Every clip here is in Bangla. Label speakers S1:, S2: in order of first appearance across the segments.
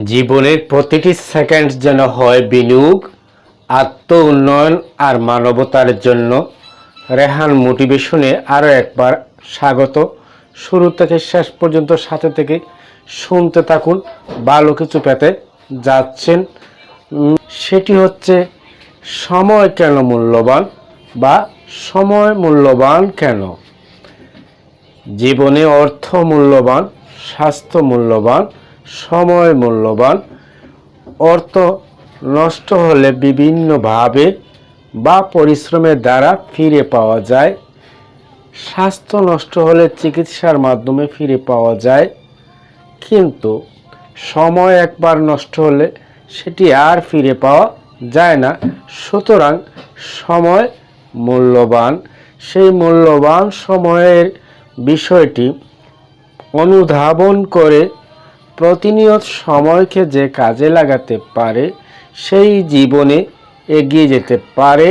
S1: জীবনের প্রতিটি সেকেন্ড যেন হয় বিনিয়োগ, আত্ম উন্নয়ন আর মানবতার জন্য। রেহান মোটিভেশনে আরও একবার স্বাগত। শুরু থেকে শেষ পর্যন্ত সাথে থেকে শুনতে থাকুন, ভালো কিছু পেতে যাচ্ছেন। সেটি হচ্ছে সময় কেন মূল্যবান বা সময় মূল্যবান কেন। জীবনে অর্থ মূল্যবান, স্বাস্থ্য মূল্যবান, সময় মূল্যবান। অর্থ নষ্ট হলে বিভিন্নভাবে বা পরিশ্রমের দ্বারা ফিরে পাওয়া যায়। স্বাস্থ্য নষ্ট হলে চিকিৎসার মাধ্যমে ফিরে পাওয়া যায়, কিন্তু সময় একবার নষ্ট হলে সেটি আর ফিরে পাওয়া যায় না। সুতরাং সময় মূল্যবান। সেই মূল্যবান সময়ের বিষয়টি অনুধাবন করে প্রতিনিয়ত সময়কে যে কাজে লাগাতে পারে সেই জীবনে এগিয়ে যেতে পারে।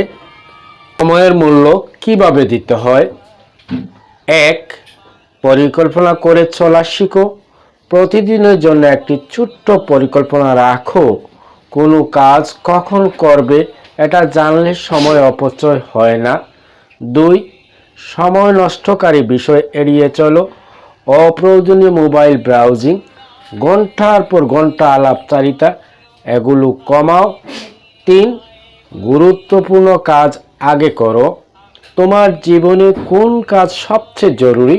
S1: সময়ের মূল্য কিভাবে দিতে হয়? 1. পরিকল্পনা করে চলা শিখো। প্রতিদিনের জন্য একটি ছোট্ট পরিকল্পনা রাখো। কোনো কাজ কখন করবে এটা জানলে সময় অপচয় হয় না। 2. সময় নষ্টকারী বিষয় এড়িয়ে চলো। অপ্রয়োজনীয় মোবাইল ব্রাউজিং, ঘন্টার পর ঘন্টা আলাপচারিতা, এগুলো কমাও। 3. গুরুত্বপূর্ণ কাজ আগে করো। তোমার জীবনে কোন কাজ সবচেয়ে জরুরি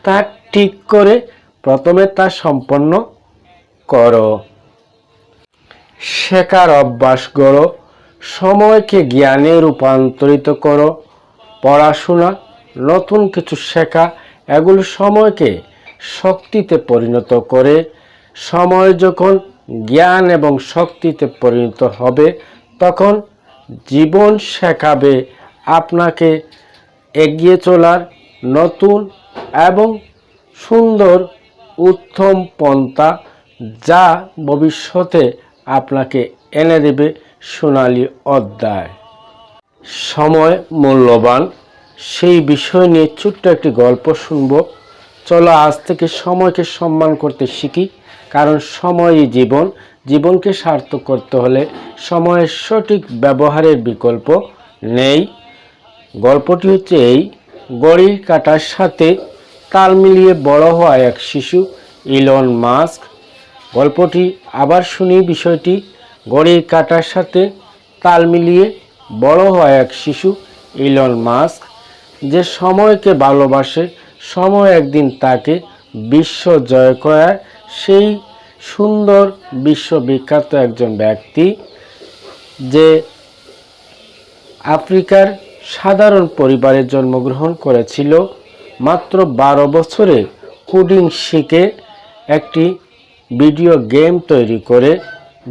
S1: তা ঠিক করে প্রথমে তা সম্পন্ন করো। শেখার অভ্যাস গড়ো। সময়কে জ্ঞানে রূপান্তরিত করো। পড়াশোনা, নতুন কিছু শেখা, এগুলো সময়কে শক্তিতে পরিণত করে। সময় যখন জ্ঞান এবং শক্তিতে পরিণত হবে তখন জীবন শেখাবে আপনাকে এগিয়ে চলার নতুন এবং সুন্দর উত্তম পন্থা, যা ভবিষ্যতে আপনাকে এনে দেবে সোনালী অধ্যায়। সময় মূল্যবান, সেই বিষয় নিয়ে ছোট্ট একটি গল্প শুনব। চলো আজ থেকে সময়কে সম্মান করতে শিখি, কারণ সময়ই জীবন। জীবনকে সার্থক করতে হলে সময়ের সঠিক ব্যবহারের বিকল্প নেই। গল্পটি হচ্ছে এই: ঘড়ির কাঁটার সাথে তাল মিলিয়ে বড় হওয়া এক শিশু, ইলন মাস্ক। গল্পটি আবার শুনি বিষয়টি। ঘড়ির কাঁটার সাথে তাল মিলিয়ে বড় হওয়া এক শিশু, ইলন মাস্ক, যে সময়কে ভালোবাসে। সময় একদিন তাকে বিশ্ব জয় করায়। সেই সুন্দর বিশ্ববিখ্যাত একজন ব্যক্তি, যে আফ্রিকার সাধারণ পরিবারে জন্মগ্রহণ করেছিল। মাত্র 12 বছরে কোডিং শিখে একটি ভিডিও গেম তৈরি করে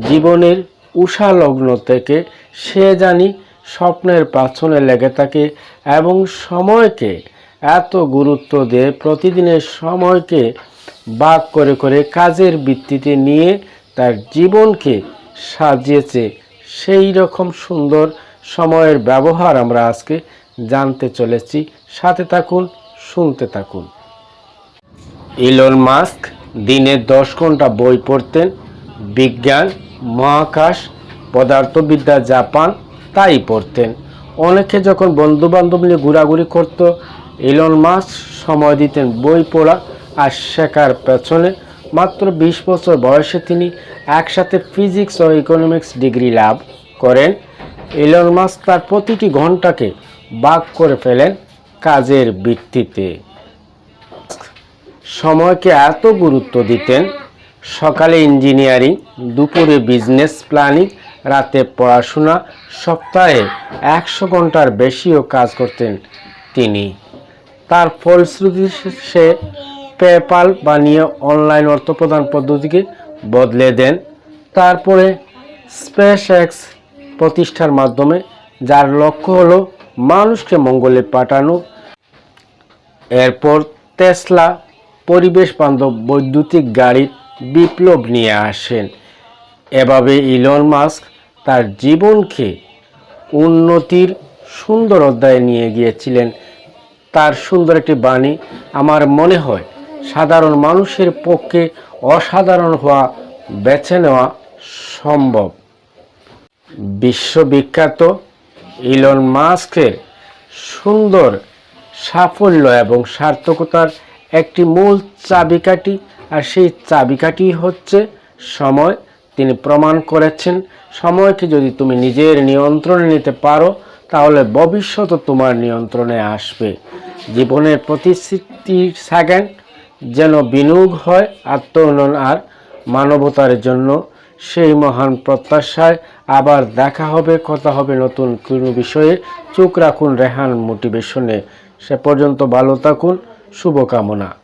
S1: জীবনের উষালগ্ন থেকে সে জানি স্বপ্নের পেছনে লেগে থাকে এবং সময়কে এত গুরুত্ব দিয়ে প্রতিদিনের সময়কে ভাগ করে করে কাজের ভিত্তিতে নিয়ে তার জীবনকে সাজিয়েছে। সেই রকম সুন্দর সময়ের ব্যবহার আমরা আজকে জানতে চলেছি। সাথে থাকুন, শুনতে থাকুন। ইলন মাস্ক দিনে 10 ঘন্টা বই পড়তেন। বিজ্ঞান, মহাকাশ, পদার্থবিদ্যা, জাপান, তাই পড়তেন। অনেকে যখন বন্ধুবান্ধব নিয়ে ঘোরাঘুরি করত, ইলন মাস্ক সময় দিতেন বই পড়া আর শেখার পেছনে। মাত্র 20 বছর বয়সে তিনি একসাথে ফিজিক্স ও ইকোনমিক্স ডিগ্রি লাভ করেন। ইলন মাস্ক তার প্রতিটি ঘন্টাকে ভাগ করে ফেলেন কাজের ভিত্তিতে। সময়কে এত গুরুত্ব দিতেন, সকালে ইঞ্জিনিয়ারিং, দুপুরে বিজনেস প্ল্যানিং, রাতে পড়াশোনা, সপ্তাহে 100 ঘন্টার বেশিও কাজ করতেন তিনি। তার ফলশ্রুতি সে পেপ্যাল বানিয়ে অনলাইন অর্থ প্রদান পদ্ধতিকে বদলে দেন। তারপরে স্পেস এক্স প্রতিষ্ঠার মাধ্যমে, যার লক্ষ্য হলো মানুষকে মঙ্গলে পাঠানো। এরপর টেসলা পরিবেশ বান্ধব বৈদ্যুতিক গাড়ির বিপ্লব নিয়ে আসেন। এভাবে ইলন মাস্ক তার জীবনকে উন্নতির সুন্দর অধ্যায়ে নিয়ে গিয়েছিলেন। তার সুন্দর একটি বাণী আমার মনে হয় সাধারণ মানুষের পক্ষে অসাধারণ হওয়া বেছে নেওয়া সম্ভব। বিশ্ববিখ্যাত ইলন মাস্কের সুন্দর সাফল্য এবং সার্থকতার একটি মূল চাবিকাঠি, আর সেই চাবিকাঠি হচ্ছে সময়। তিনি প্রমাণ করেছেন সময়কে যদি তুমি নিজের নিয়ন্ত্রণে নিতে পারো তাহলে ভবিষ্যৎ তোমার নিয়ন্ত্রণে আসবে। জীবনের প্রতি সেকেন্ড যেন বিনিয়োগ হয় আত্ম-উন্নয়ন আর মানবতার জন্য। সেই মহান প্রত্যাশায় আবার দেখা হবে, কথা হবে নতুন কোনো বিষয়ে। চোখ রাখুন রেহান মোটিভেশনে। সে পর্যন্ত ভালো থাকুন, শুভকামনা।